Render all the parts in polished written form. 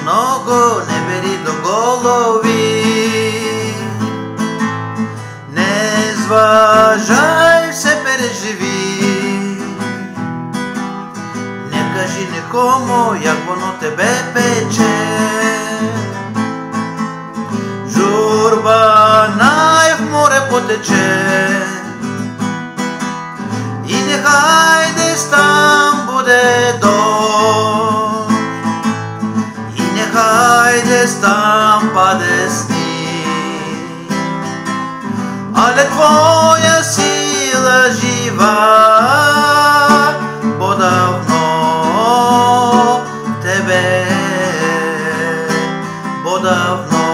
много, не бери до голови. Не зважай, все переживи. Не кажи никому, як воно тебе пече. Журба най в море потече. І нехай десь там буде дощ, і нехай десь там паде сніг, але твоя сила жива, бо давно в тебе, бо давно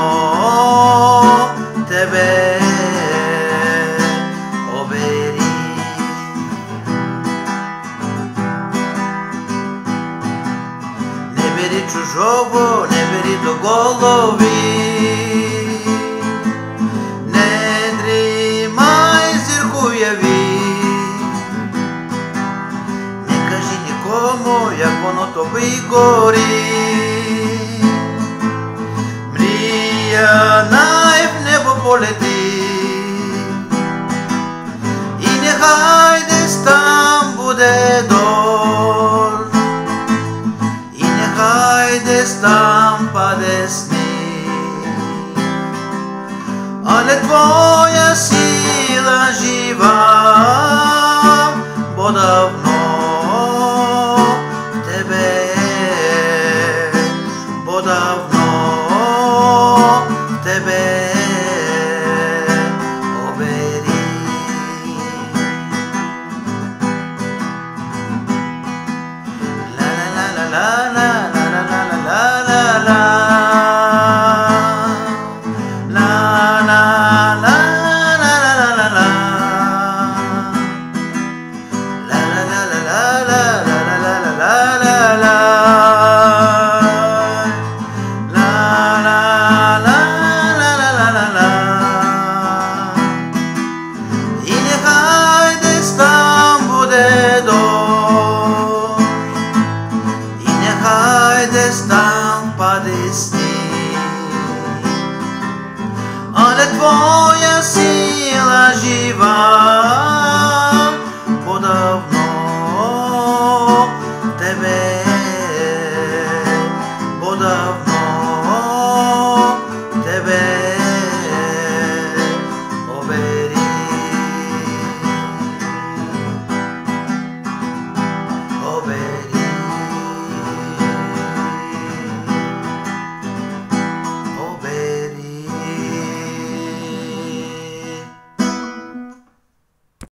в тебе. Не бери чужого, не бери до голови. Не дрімай, зірку уяви. Не кажи нікому, як воно тобі горить. Мрія най в небо полетить. І нехай десь там буде дощ, десь там паде сніг, але твоя сила жива, бо давно в тебе, бо давно в тебе. Десь там паде сніг, але твоя сила жива.